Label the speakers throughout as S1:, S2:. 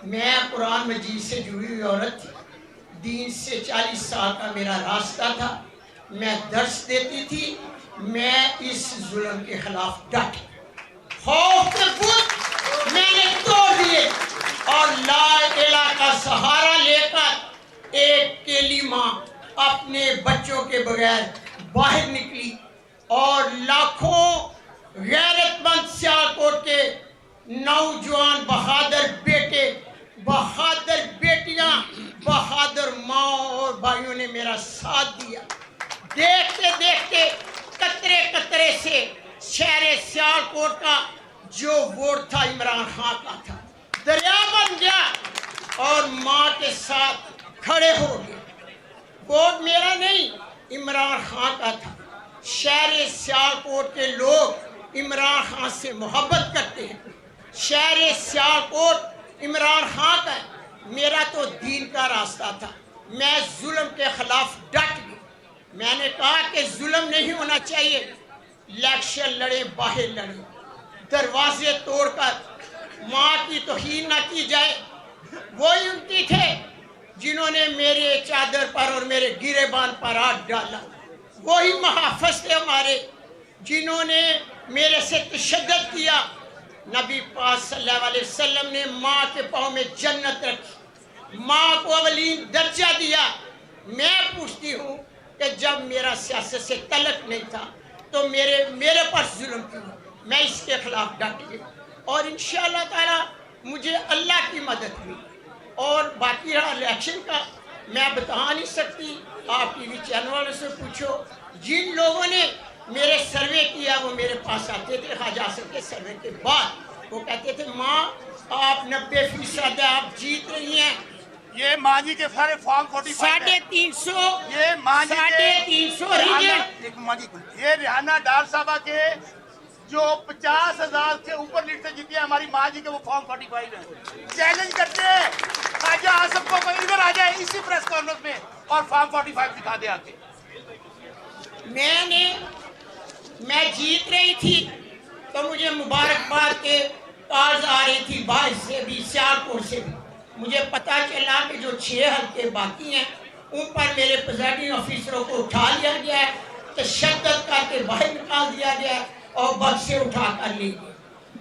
S1: میں قرآن مجید سے جڑی ہوئی عورت تھی. دین سے 40 سال کا میرا راستہ تھا. میں درس دیتی تھی. میں اس ظلم کے خلاف ڈٹ خوف کے بت میں نے توڑ دیے اور لا الہ کا سہارا لے کر ایک کلمہ اپنے بچوں کے بغیر باہر نکلی اور لاکھوں غیرت مند سیالکوٹ کے نوجوان بہادر بیٹے، بہادر بیٹیاں، بہادر ماں اور بھائیوں نے میرا ساتھ دیا. دیکھتے دیکھتے قطرے قطرے سے شہر سیالکوٹ کا جو ووٹ تھا عمران خان کا تھا دریا بن گیا اور ماں کے ساتھ کھڑے ہو گئے. ووٹ میرا نہیں، عمران خان کا تھا. شہر سیالکوٹ کے لوگ عمران خان سے محبت کرتے ہیں. شہر سیالکوٹ عمران خان کا ہے. میرا تو دین کا راستہ تھا. میں ظلم کے خلاف ڈٹ گئی. میں نے کہا کہ ظلم نہیں ہونا چاہیے. الیکشن لڑے، باہر لڑے، دروازے توڑ کر ماں کی توہین نہ کی جائے. وہی امتی تھے جنہوں نے میرے چادر پر اور میرے گریبان پر ہاتھ ڈالا. وہی محافظ تھے ہمارے جنہوں نے میرے سے تشدد کیا. نبی پاک صلی اللہ علیہ وسلم نے ماں کے پاؤں میں جنت رکھی، ماں کو اولین درجہ دیا. میں پوچھتی ہوں کہ جب میرا سیاست سے تعلق نہیں تھا تو میرے پر ظلم کیوں؟ میں اس کے خلاف ڈٹ گئی اور انشاءاللہ تعالی مجھے اللہ کی مدد ہوئی. اور باقی رہا الیکشن کا، میں بتا نہیں سکتی. آپ ٹی وی چینل والوں سے پوچھو. جن لوگوں نے میرے سروے کیا وہ میرے پاس آتے تھے خواجہ آصف کے سروے کے بعد. وہ کہتے تھے ماں آپ 90% آپ جیت رہی ہیں.
S2: یہ مانجی کے سارے فارم
S1: 350
S2: یہ مانجی کے
S1: 350
S2: یہ ریحانہ ڈار صاحبہ کے جو 50,000 سے اوپر لیڈ سے جیتی ہے ہماری ماں جی کے وہ فارم 45 ہیں. چیلنج کرتے ہیں خواجہ آصف کو ادھر آ جائے اسی پریس کانفرنس میں اور فارم 45 دکھا دے آ کے.
S1: میں جیت رہی تھی تو مجھے مبارکباد کے کالز آ رہی تھی باہر سے بھی، سیالکوٹ سے بھی. مجھے پتا چلا کہ جو 6 حلقے باقی ہیں ان پر میرے پریزائڈنگ آفیسروں کو اٹھا لیا گیا ہے، تشدد کر کے باہر نکال دیا گیا ہے اور بس سے اٹھا کر لے گئے.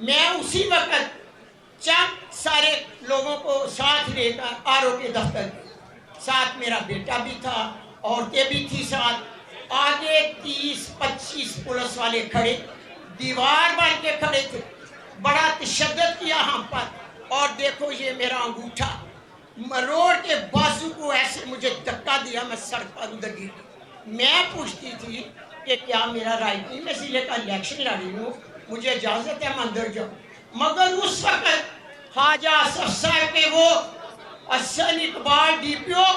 S1: میں اسی وقت چند سارے لوگوں کو ساتھ لے کر آر او کے دفتر گئے. ساتھ میرا بیٹا بھی تھا، عورتیں بھی تھی ساتھ. آگے 30-25 پولیس والے کھڑے، دیوار بن کے کھڑے تھے. بڑا تشدد کیا ہم پر. اور دیکھو یہ میرا انگوٹھا روڈ کے بازو کو ایسے مجھے دھکا دیا، میں سڑک پر اندر گر گئی. میں پوچھتی تھی کہ کیا میرا رائٹ نہیں، میں ضلع کا الیکشن لڑ رہی ہوں، مجھے اجازت ہے میں اندر جاؤں. مگر اس وقت خواجہ آصف صاحب کے وہ حسن اقبال ڈی پی او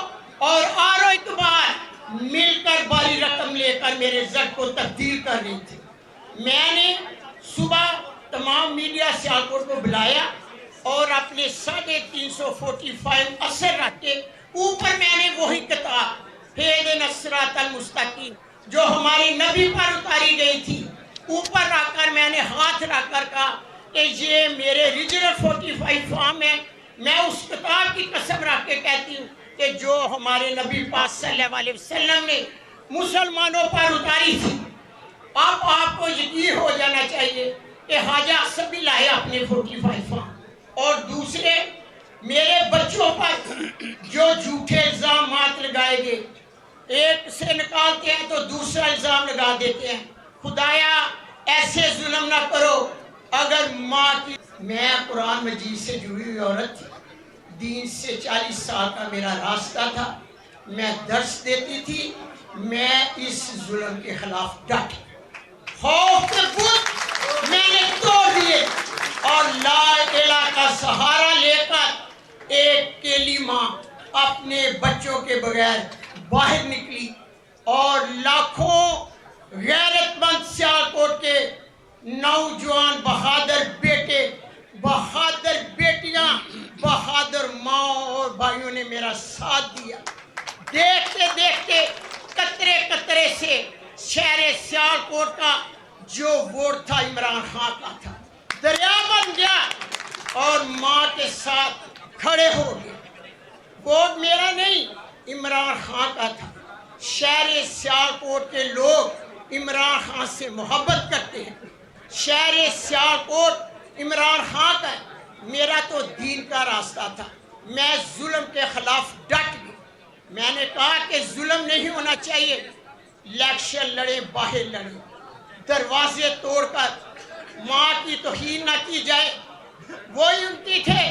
S1: اور آر او اقبال مل کر باری رقم لے کر میرے زد کو تبدیل کر رہی تھی. میں نے صبح تمام میڈیا سیالکوٹ کو بلایا اور اپنے 345 اثر رکھ کے اوپر میں نے وہی کتاب اہدنا الصراط المستقیم جو ہمارے نبی پر اتاری گئی تھی اوپر رکھ کر میں نے ہاتھ رکھ کر کہا کہ یہ میرے ریجنل 45 فارم ہے. میں اس کتاب کی قسم رکھ کے کہتی ہوں کہ جو ہمارے نبی پاک صلی اللہ علیہ وسلم نے مسلمانوں پر اتاری تھی. اب آپ کو یقین ہو جانا چاہیے کہ خواجہ آصف بھی لائے اپنے 45 فارم. اور دوسرے میرے بچوں پر جو جھوٹے الزامات لگائے گئے، ایک سے نکالتے ہیں تو دوسرا الزام لگا دیتے ہیں. خدایا ایسے ظلم نہ کرو. اگر ماں کی، میں قرآن مجید سے جڑی ہوئی عورت تھی. دین سے 40 سال کا میرا راستہ تھا. میں درس دیتی تھی. میں اس ظلم کے خلاف ڈٹ خوف کے بت میں نے توڑ دیے اور لا الہ کا سہارا لے کر ایک کلمہ اپنے بچوں کے بغیر باہر نکلی اور لاکھوں غیرت مند سیالکوٹ کے نوجوان بہادر بیٹے، بہادر بیٹیاں، بہادر ماں اور بھائیوں نے میرا ساتھ دیا. دیکھتے دیکھتے قطرے قطرے سے شہر سیالکوٹ کا جو ووٹ تھا عمران خان کا تھا دریا بن گیا اور ماں کے ساتھ کھڑے سیالکوٹ کے لوگ عمران خان سے محبت کرتے ہیں. شہر سیالکوٹ عمران خان کا ہے. میرا تو دین کا راستہ تھا. میں ظلم کے خلاف ڈٹ گئی. میں نے کہا کہ ظلم نہیں ہونا چاہیے. الیکشن لڑے باہر لڑے, دروازے توڑ کر ماں کی توہین نہ کی جائے. وہی امتی تھے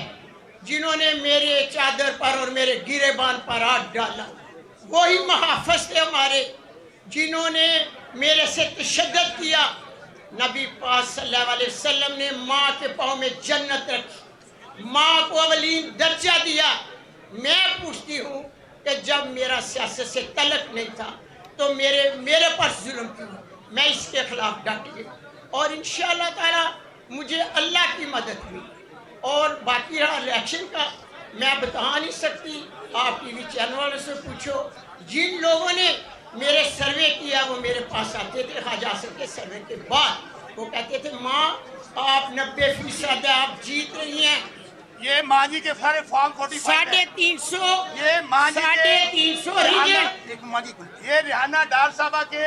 S1: جنہوں نے میرے چادر پر اور میرے گریبان پر ہاتھ ڈالا. وہی محافظ تھے ہمارے جنہوں نے میرے سے تشدد کیا. نبی پاک صلی اللہ علیہ وسلم نے ماں کے پاؤں میں جنت رکھی, ماں کو اولین درجہ دیا. میں پوچھتی ہوں کہ جب میرا سیاست سے تعلق نہیں تھا تو میرے پر ظلم کیوں؟ میں اس کے خلاف ڈٹ گئی اور انشاءاللہ تعالی مجھے اللہ کی مدد ہوئی. اور باقی رہا الیکشن کا, میں بتا نہیں سکتی. آپ ٹی وی چینل والوں سے پوچھو. جن لوگوں نے میرے سروے کیا وہ میرے پاس آتے تھے خواجہ آصف کے سروے کے بعد. وہ کہتے تھے ماں آپ 90% ہے, آپ جیت رہی ہیں.
S2: یہ ماں جی کے سارے فارم 45
S1: 350
S2: یہ ماں جی
S1: ریجن.
S2: یہ ریحانہ ڈار صاحبہ کے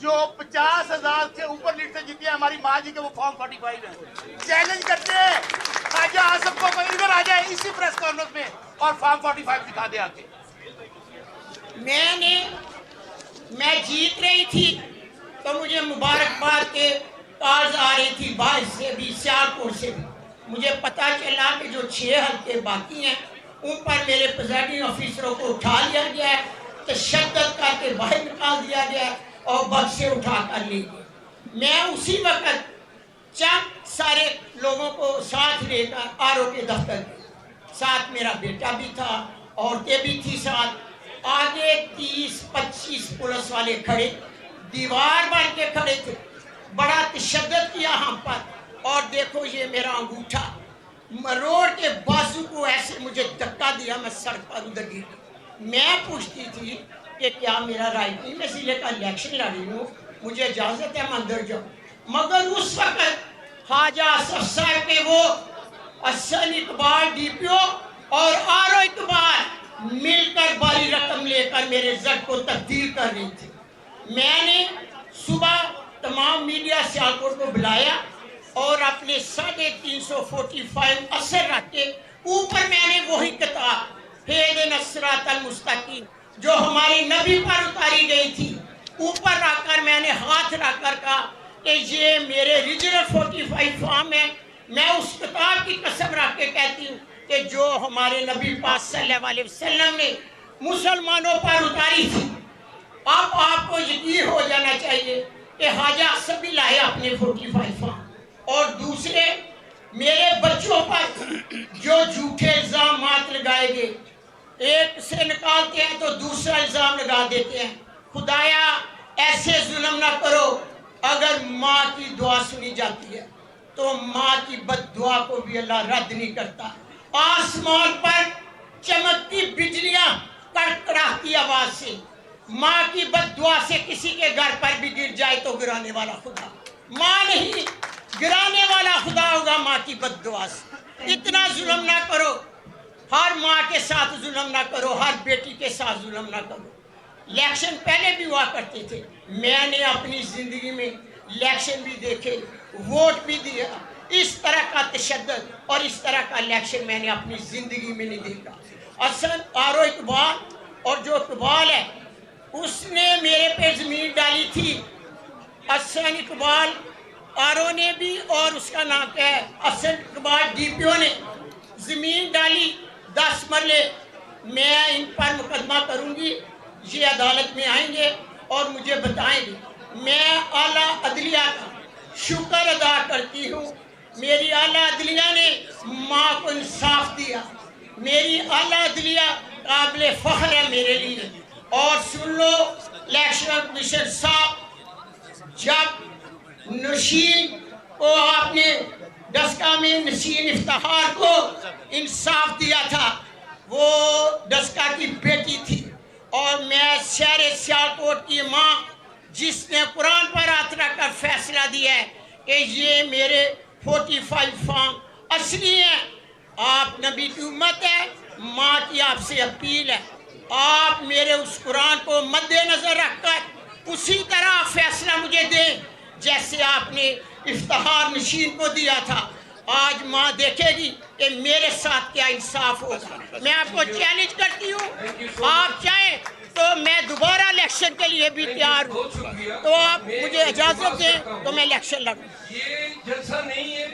S2: جو 50,000 سے اوپر لیڈ سے جیتی ہے ہماری ماں جی کے وہ فارم 45 ہیں. چیلنج کرتے ہیں خواجہ آصف کو کوئی ادھر آ جائے اسی پریس کانفرنس میں اور فارم 45 دکھا دے آ کے.
S1: میں جیت رہی تھی تو مجھے مبارکباد کے کالز آ رہی تھی باہر سے بھی, سیالکوٹ سے بھی. مجھے پتا چلا کہ جو 6 حلقے باقی ہیں ان پر میرے پریزائڈنگ آفیسروں کو اٹھا لیا گیا ہے, تشدد کر کے باہر نکال دیا گیا ہے اور بس سے اٹھا کر لی گئی. میں اسی وقت چند سارے لوگوں کو ساتھ لے کر آر او کے دفتر گئی. ساتھ میرا بیٹا بھی تھا, عورتیں بھی تھی ساتھ. آگے 30-25 پولیس والے کھڑے, دیوار بن کے کھڑے تھے. بڑا تشدد کیا ہم پر. اور دیکھو یہ میرا انگوٹھا, روڈ کے بازو کو ایسے مجھے دھکا دیا, میں سڑک پر ادھر گر گئی. میں پوچھتی تھی کہ کیا میرا رائٹ نہیں, میں ضلع کا الیکشن لڑی ہوں, مجھے اجازت ہے میں اندر جاؤں. مگر اس وقت خواجہ آصف صاحب کے وہ حسن اقبال ڈی پی او اور آر او اقبال مل کر باری رقم لے کر میرے زد کو تبدیل کر رہی تھی. میں نے صبح تمام میڈیا سیالکوٹ کو بلایا اور اپنے 345 اثر رکھ کے اوپر میں نے وہی کتاب اہدنا الصراط المستقیم جو ہماری نبی پر اتاری گئی تھی اوپر رکھ کر میں نے ہاتھ رکھ کر کہا کہ یہ میرے ریجنل 45 فارم ہے. میں اس کتاب کی قسم رکھ کے کہتی ہوں کہ جو ہمارے نبی پاک صلی اللہ علیہ وسلم نے مسلمانوں پر اتاری تھی. اب آپ کو یقین ہو جانا چاہیے کہ خواجہ آصف بھی لائے اپنے 45 فارم. اور دوسرے میرے بچوں پر جو جھوٹے الزامات لگائے گئے, ایک سے نکالتے ہیں تو دوسرا الزام لگا دیتے ہیں. خدایا ایسے ظلم نہ کرو. اگر ماں کی دعا سنی جاتی ہے تو ماں کی بد دعا کو بھی اللہ رد نہیں کرتا. آسمان پر چمکتی بجلیاں کڑکڑاتی آواز سے ماں کی بد دعا سے کسی کے گھر پر بھی گر جائے تو گرانے والا خدا ماں نہیں, گرانے والا خدا ہوگا ماں کی بد دعا سے. اتنا ظلم نہ کرو, ہر ماں کے ساتھ ظلم نہ کرو, ہر بیٹی کے ساتھ ظلم نہ کرو. الیکشن پہلے بھی ہوا کرتے تھے, میں نے اپنی زندگی میں الیکشن بھی دیکھے, ووٹ بھی دیا. اس طرح کا تشدد اور اس طرح کا الیکشن میں نے اپنی زندگی میں نہیں دیکھا. اصل آر او اقبال اور جو اقبال ہے اس نے میرے پہ زمین ڈالی تھی. حسن اقبال آر او نے بھی اور اس کا نام کیا ہے حسن اقبال ڈی پی او نے زمین ڈالی 10 مرلے. میں ان پر مقدمہ کروں گی, یہ عدالت میں آئیں گے اور مجھے بتائیں گے. میں اعلیٰ عدلیہ کا شکر ادا کرتی ہوں. میری اعلیٰ عدلیہ نے ماں کو انصاف دیا. میری اعلیٰ عدلیہ قابل فخر ہے میرے لیے. اور سن لو الیکشن کمیشن صاحب, جب نشین کو آپ نے ڈسکا میں نشین افتخار کو انصاف دیا تھا, وہ ڈسکا کی بیٹی تھی. اور میں شہر سیالکوٹ کی ماں جس نے قرآن پر ہاتھ رکھ کر فیصلہ دیا ہے کہ یہ میرے 45 فارم اصلی ہیں. آپ نبی کی امت ہے, ماں کی آپ سے اپیل ہے, آپ میرے اس قرآن کو مد نظر رکھ کر اسی طرح فیصلہ مجھے دیں جیسے آپ نے افتخار نشین کو دیا تھا. آج ماں دیکھے گی کہ میرے ساتھ کیا انصاف ہوگا. میں آپ کو چیلنج کرتی ہوں, آپ چاہیں تو میں دوبارہ الیکشن کے لیے بھی تیار ہوں, تو آپ مجھے اجازت دیں تو میں الیکشن لڑوں.
S3: یہ جلسہ نہیں ہے.